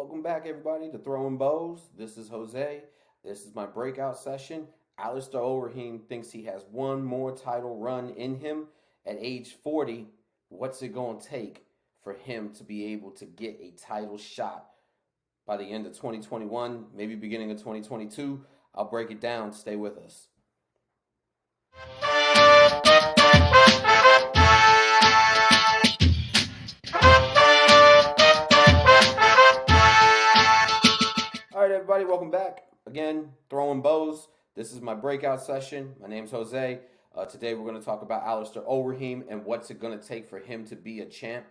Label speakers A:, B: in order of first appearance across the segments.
A: Welcome back, everybody, to Throwing Bows. This is Jose. This is my breakout session. Alistair Overeem thinks he has one more title run in him at age 40. What's it going to take for him to be able to get a title shot by the end of 2021, maybe beginning of 2022? I'll break it down. Stay with us. All right, everybody, welcome back. Again, Throwing Bows. This is my breakout session. My name's Jose. Today we're going to talk about Alistair Overeem and what's it going to take for him to be a champ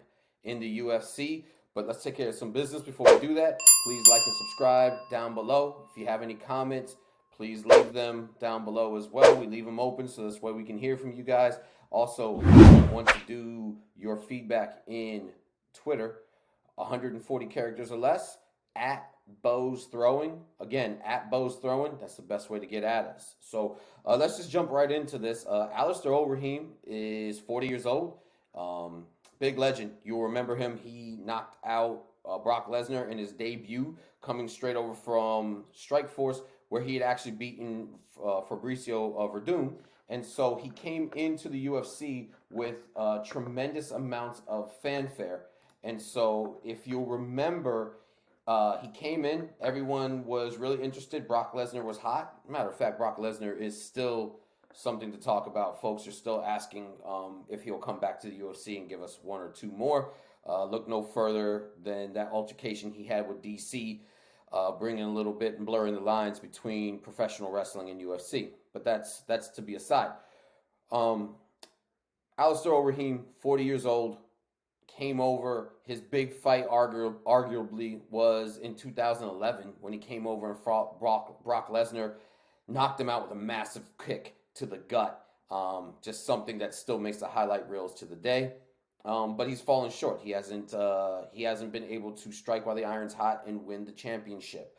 A: in the UFC. But let's take care of some business before we do that. Please like and subscribe down below. If you have any comments, please leave them down below as well. We leave them open so this way we can hear from you guys. Also, if you want to do your feedback in Twitter, 140 characters or less, at Bows Throwing. Again, at Bows Throwing. That's the best way to get at us. So let's just jump right into this. Alistair Overeem is 40 years old. Big legend. You'll remember him. He knocked out Brock Lesnar in his debut, coming straight over from Strikeforce, where he had actually beaten Fabricio Verdum. And so he came into the UFC with tremendous amounts of fanfare. And so if you'll remember, he came in, everyone was really interested. Brock Lesnar was hot. Matter of fact, Brock Lesnar is still something to talk about. Folks are still asking if he'll come back to the UFC and give us one or two more. Look no further than that altercation he had with DC, bringing a little bit and blurring the lines between professional wrestling and UFC. But that's to be aside. Alistair Overeem, 40 years old, came over. His big fight arguably was in 2011 when he came over and fought Brock Lesnar, knocked him out with a massive kick to the gut. Just something that still makes the highlight reels to the day. But he's fallen short. He hasn't been able to strike while the iron's hot and win the championship.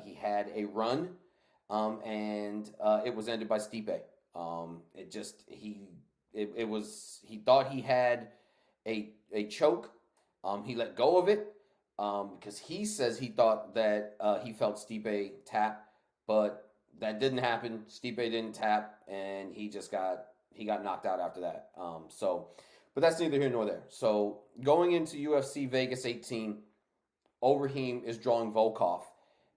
A: He had a run, and it was ended by Stipe. He thought he had a choke. He let go of it because he says he thought that he felt Stipe tap, but that didn't happen. Stipe didn't tap, and he got knocked out after that. But that's neither here nor there. So going into UFC Vegas 18, Overeem is drawing Volkov,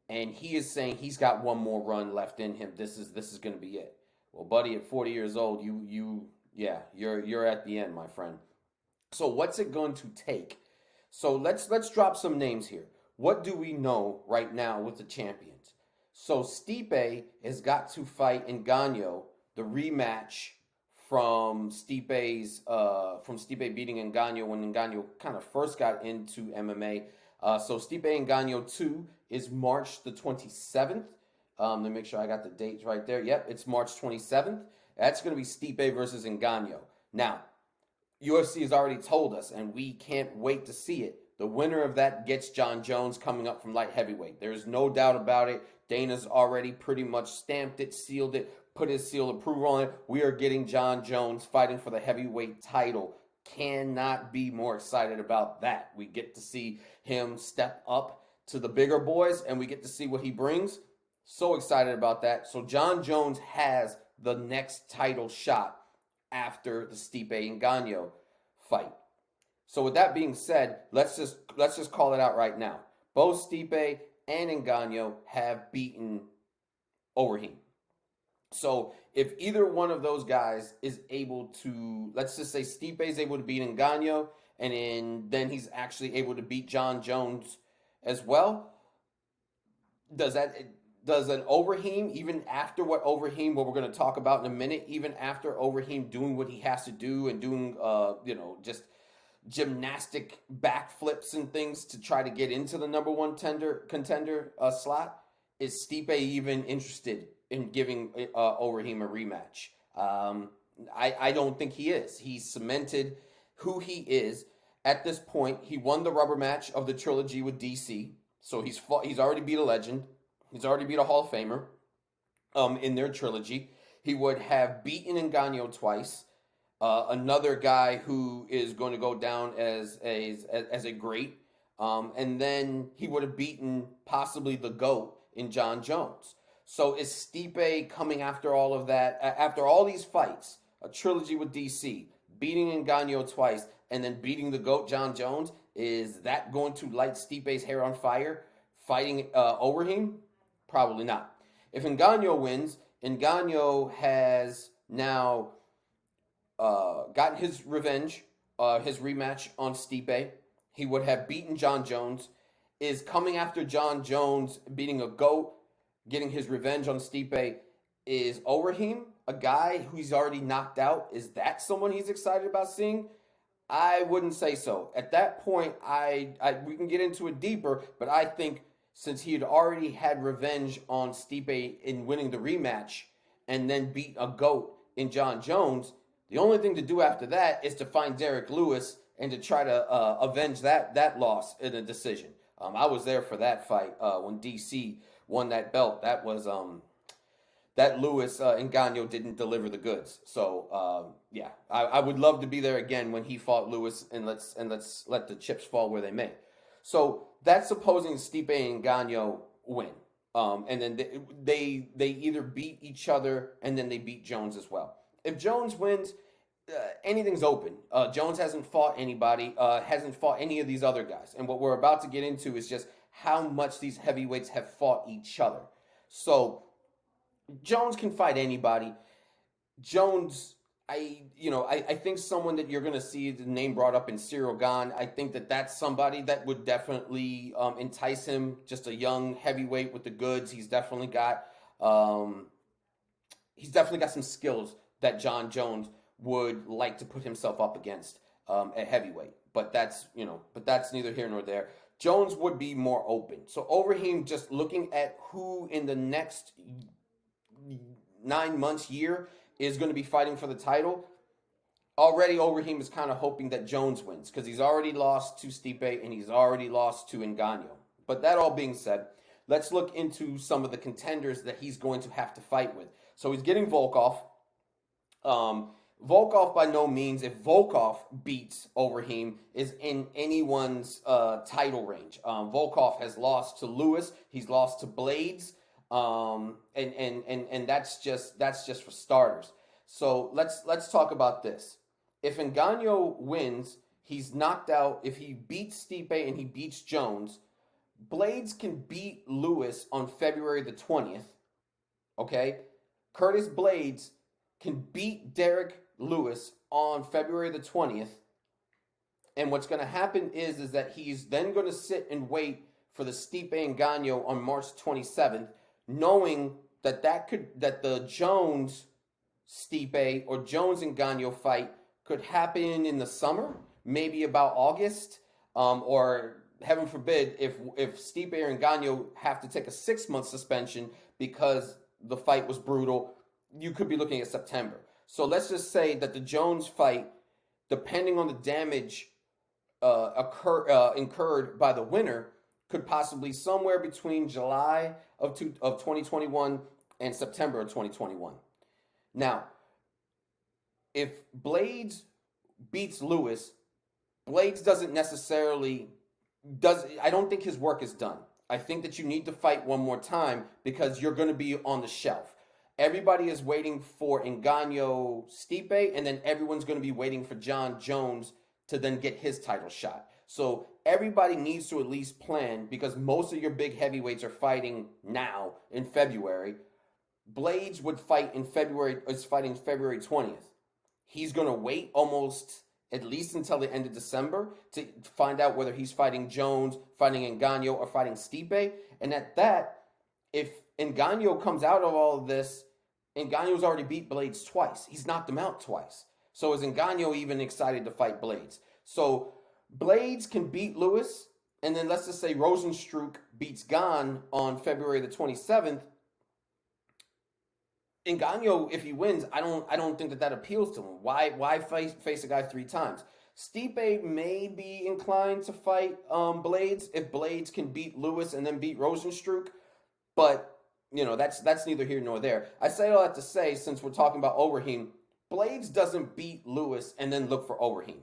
A: and he is saying he's got one more run left in him. This is going to be it. Well, buddy, at 40 years old, you're at the end, my friend. So what's it going to take? So let's drop some names here. What do we know right now with the champions? So Stipe has got to fight Ngannou, the rematch from Stipe beating Ngannou when Ngannou kind of first got into MMA. So Stipe Ngannou 2 is March the 27th. Let me make sure I got the dates right there. Yep, it's March 27th. That's going to be Stipe versus Ngannou. Now, UFC has already told us, and we can't wait to see it. The winner of that gets Jon Jones coming up from light heavyweight. There's no doubt about it. Dana's already pretty much stamped it, sealed it, put his seal of approval on it. We are getting Jon Jones fighting for the heavyweight title. Cannot be more excited about that. We get to see him step up to the bigger boys, and we get to see what he brings. So excited about that. So Jon Jones has the next title shot after the Stipe Ngannou fight. So with that being said, let's just call it out right now. Both Stipe and Ngannou have beaten Overeem. So if either one of those guys is able to, let's just say Stipe is able to beat Ngannou, and then he's actually able to beat Jon Jones as well, does an Overeem, even after what we're going to talk about in a minute, even after Overeem doing what he has to do and doing, just gymnastic backflips and things to try to get into the number one contender slot, is Stipe even interested in giving Overeem a rematch? I don't think he is. He's cemented who he is. At this point, he won the rubber match of the trilogy with DC, so he's already beat a legend. He's already beat a Hall of Famer in their trilogy. He would have beaten Ngannou twice. Another guy who is going to go down as a great And then he would have beaten possibly the GOAT in John Jones. So is Stipe coming after all of that, after all these fights, a trilogy with DC, beating Ngannou twice, and then beating the GOAT John Jones? Is that going to light Stipe's hair on fire fighting Overeem? Probably not. If Ngannou wins, Ngannou has now gotten his revenge, his rematch on Stipe. He would have beaten John Jones. Is coming after John Jones, beating a GOAT, getting his revenge on Stipe. Is Overeem a guy who he's already knocked out? Is that someone he's excited about seeing? I wouldn't say so. At that point, we can get into it deeper, but I think since he had already had revenge on Stipe in winning the rematch and then beat a GOAT in John Jones, the only thing to do after that is to find Derek Lewis and to try to avenge that loss in a decision. I was there for that fight when DC won that belt. That was that Lewis Ngannou didn't deliver the goods. So yeah, I would love to be there again when he fought Lewis, and let's let the chips fall where they may. So that's supposing Stipe and Ngannou win, and then they either beat each other and then they beat Jones as well. If Jones wins, anything's open. Jones hasn't fought anybody, hasn't fought any of these other guys, and what we're about to get into is just how much these heavyweights have fought each other. So Jones can fight anybody. Jones, I think someone that you're going to see the name brought up in Cyril Gane. I think that's somebody that would definitely entice him. Just a young heavyweight with the goods. He's definitely got some skills that John Jones would like to put himself up against at heavyweight. But that's neither here nor there. Jones would be more open. So Overeem, just looking at who in the next 9 months, year, is going to be fighting for the title, already Overeem is kind of hoping that Jones wins because he's already lost to Stipe and he's already lost to Ngannou. But that all being said, let's look into some of the contenders that he's going to have to fight with. So he's getting Volkov. Volkov, by no means, if Volkov beats Overeem, is in anyone's title range. Volkov has lost to Lewis. He's lost to Blades. And that's just for starters. So let's talk about this. If Ngannou wins, he's knocked out. If he beats Stipe and he beats Jones, Blades can beat Lewis on February the 20th. Okay? Curtis Blades can beat Derek Lewis on February the 20th. And what's going to happen is that he's then going to sit and wait for the Stipe Ngannou on March 27th, knowing that the Jones Stipe or Jones Ngannou fight could happen in the summer, maybe about August, or heaven forbid, if Stipe or Ngannou have to take a 6-month suspension because the fight was brutal, you could be looking at September. So let's just say that the Jones fight, depending on the damage incurred by the winner, could possibly somewhere between July of 2021 and September of 2021. Now, if Blades beats Lewis, Blades doesn't necessarily I don't think his work is done. I think that you need to fight one more time because you're going to be on the shelf. Everybody is waiting for Ngannou Stipe, and then everyone's going to be waiting for John Jones to then get his title shot. So everybody needs to at least plan, because most of your big heavyweights are fighting now in February. Blades would fight in February, is fighting February 20th. He's going to wait almost at least until the end of December to find out whether he's fighting Jones, fighting Ngannou, or fighting Stipe. And at that, if Ngannou comes out of all of this, Ngannou's already beat Blades twice. He's knocked him out twice. So is Ngannou even excited to fight Blades? So Blades can beat Lewis, and then let's just say Rosenstruck beats Gane on February the 27th. Ngannou, if he wins, I don't think that appeals to him. Why face a guy 3 times? Stipe may be inclined to fight Blades if Blades can beat Lewis and then beat Rosenstruck, but that's neither here nor there. I say all that to say, since we're talking about Overeem, Blades doesn't beat Lewis and then look for Overeem.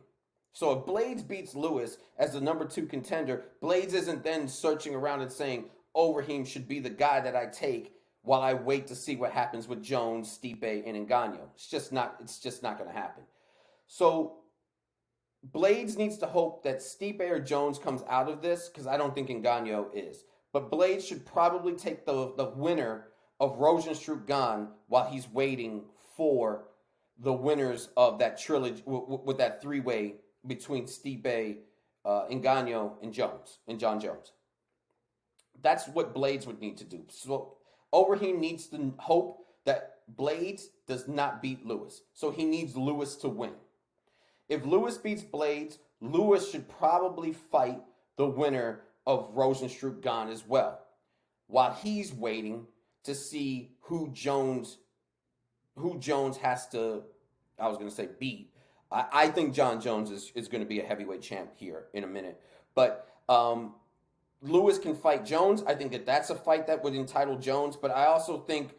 A: So if Blades beats Lewis as the number 2 contender, Blades isn't then searching around and saying Overeem should be the guy that I take while I wait to see what happens with Jones, Stipe, and Ngannou. It's just not going to happen. So Blades needs to hope that Stipe or Jones comes out of this, because I don't think Ngannou is. But Blades should probably take the winner of Rozenstruik Gane while he's waiting for the winners of that trilogy with that 3-way between Stipe, Ngannou, and Jones and John Jones. That's what Blades would need to do. So Overeem needs to hope that Blades does not beat Lewis. So he needs Lewis to win. If Lewis beats Blades, Lewis should probably fight the winner of Rozenstruik Gane as well, while he's waiting to see who Jones has to, I was going to say beat. I think John Jones is going to be a heavyweight champ here in a minute. But Lewis can fight Jones. I think that's a fight that would entitle Jones. But I also think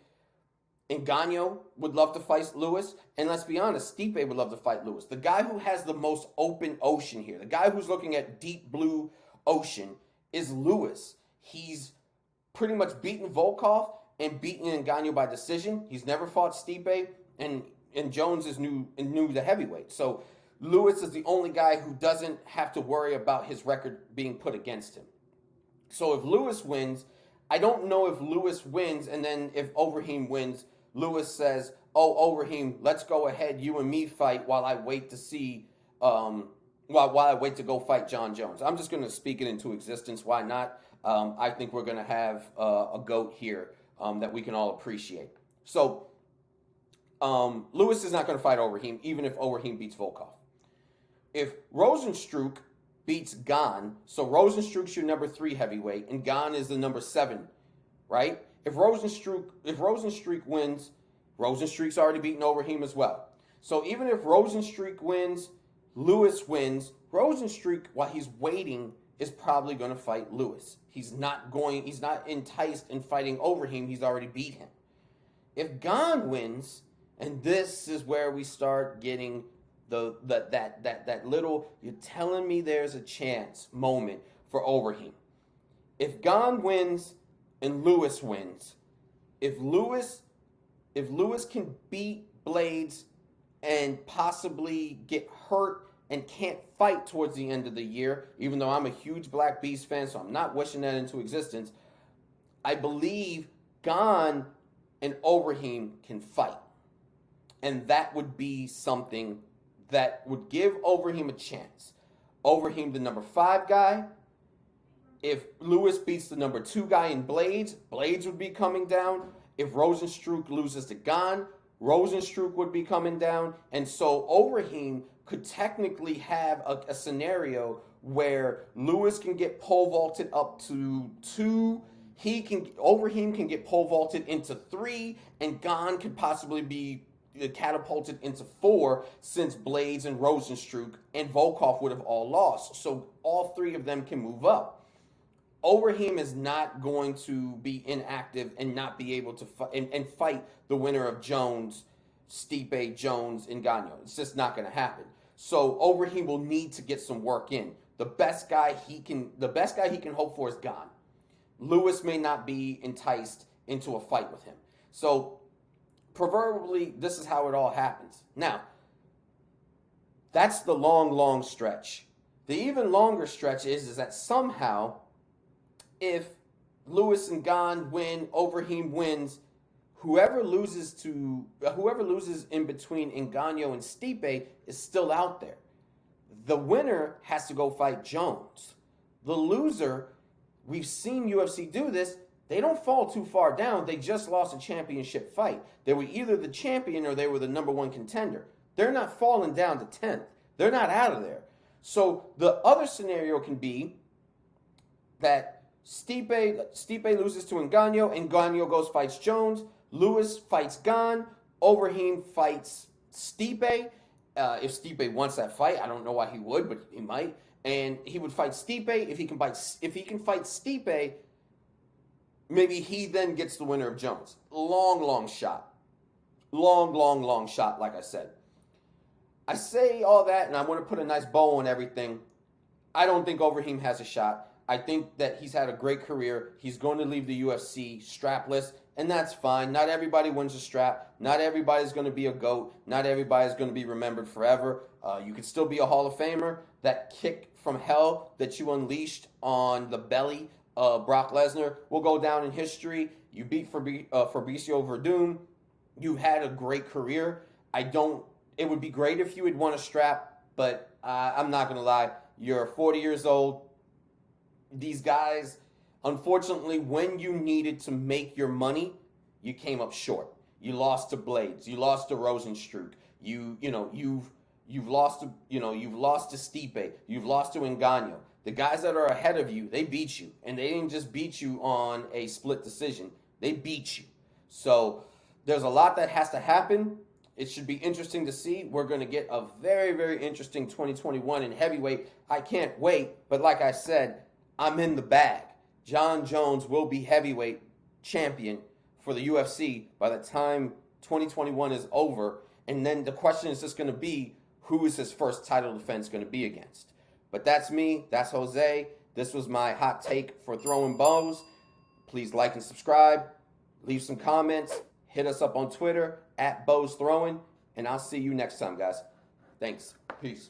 A: Ngannou would love to fight Lewis. And let's be honest, Stipe would love to fight Lewis. The guy who has the most open ocean here, the guy who's looking at deep blue ocean, is Lewis. He's pretty much beaten Volkov and beaten Ngannou by decision. He's never fought Stipe, and Jones is new to heavyweight. So Lewis is the only guy who doesn't have to worry about his record being put against him. So if Lewis wins, I don't know if Lewis wins, and then if Overeem wins, Lewis says, "Oh, Overeem, let's go ahead, you and me fight while I wait to see, while I wait to go fight John Jones." I'm just going to speak it into existence. Why not? I think we're going to have a GOAT here that we can all appreciate. So Lewis is not going to fight Overeem, even if Overeem beats Volkov. If Rozenstruik beats Gane, so Rozenstruik's your number 3 heavyweight, and Gane is the number 7, right? If Rozenstruik wins, Rozenstruik's already beaten Overeem as well. So even if Rozenstruik wins, Lewis wins, Rozenstruik, while he's waiting, is probably going to fight Lewis. He's not enticed in fighting Overeem. He's already beat him. If Gane wins, and this is where we start getting that little, you're telling me there's a chance moment for Overeem. If Gane wins and Lewis wins, if Lewis can beat Blades and possibly get hurt and can't fight towards the end of the year, even though I'm a huge Black Beast fan, so I'm not wishing that into existence, I believe Gane and Overeem can fight. And that would be something that would give Overeem a chance. Overeem, the number 5 guy. If Lewis beats the number 2 guy in Blades, Blades would be coming down. If Rozenstruik loses to Gane, Rozenstruik would be coming down. And so Overeem could technically have a scenario where Lewis can get pole vaulted up to 2. Overeem can get pole vaulted into 3, and Gane could possibly be catapulted into 4, since Blades and Rozenstruik and Volkov would have all lost. So all 3 of them can move up. Overeem is not going to be inactive and not be able to fight the winner of Jones, Stipe, Jones, and Ngannou. It's just not going to happen. So Overeem will need to get some work in. The best guy he can hope for is Gane. Lewis may not be enticed into a fight with him. So proverbially, this is how it all happens. Now, that's the long stretch. The even longer stretch is that somehow, if Lewis and Gane win, Overeem wins, whoever loses in between Ngannou and Stipe is still out there. The winner has to go fight Jones. The loser, we've seen UFC do this, they don't fall too far down. They just lost a championship fight. They were either the champion or they were the number 1 contender. They're not falling down to 10th. They're not out of there. So the other scenario can be that Stipe loses to Ngannou, Ngannou goes fights Jones, Lewis fights Gane, Overeem fights Stipe. If Stipe wants that fight, I don't know why he would, but he might. And he would fight Stipe. If he can fight Stipe, maybe he then gets the winner of Jones. Long shot. Long shot, like I said. I say all that, and I want to put a nice bow on everything. I don't think Overeem has a shot. I think that he's had a great career. He's going to leave the UFC strapless, and that's fine. Not everybody wins a strap. Not everybody's going to be a GOAT. Not everybody's going to be remembered forever. You could still be a Hall of Famer. That kick from hell that you unleashed on the belly of Brock Lesnar will go down in history. You beat Fabricio Verdum. You had a great career. It would be great if you had won a strap, but I'm not going to lie. You're 40 years old. These guys, unfortunately, when you needed to make your money, you came up short. You lost to Blades. You lost to Rosenstruck. You've lost to Stipe. You've lost to Ngannou. The guys that are ahead of you, they beat you, and they didn't just beat you on a split decision. They beat you. So there's a lot that has to happen. It should be interesting to see. We're going to get a very, very interesting 2021 in heavyweight. I can't wait. But like I said, I'm in the bag. John Jones will be heavyweight champion for the UFC by the time 2021 is over. And then the question is just going to be, who is his first title defense going to be against? But that's me. That's Jose. This was my hot take for throwing bows. Please like and subscribe. Leave some comments. Hit us up on Twitter @BowsThrowing. And I'll see you next time, guys. Thanks. Peace.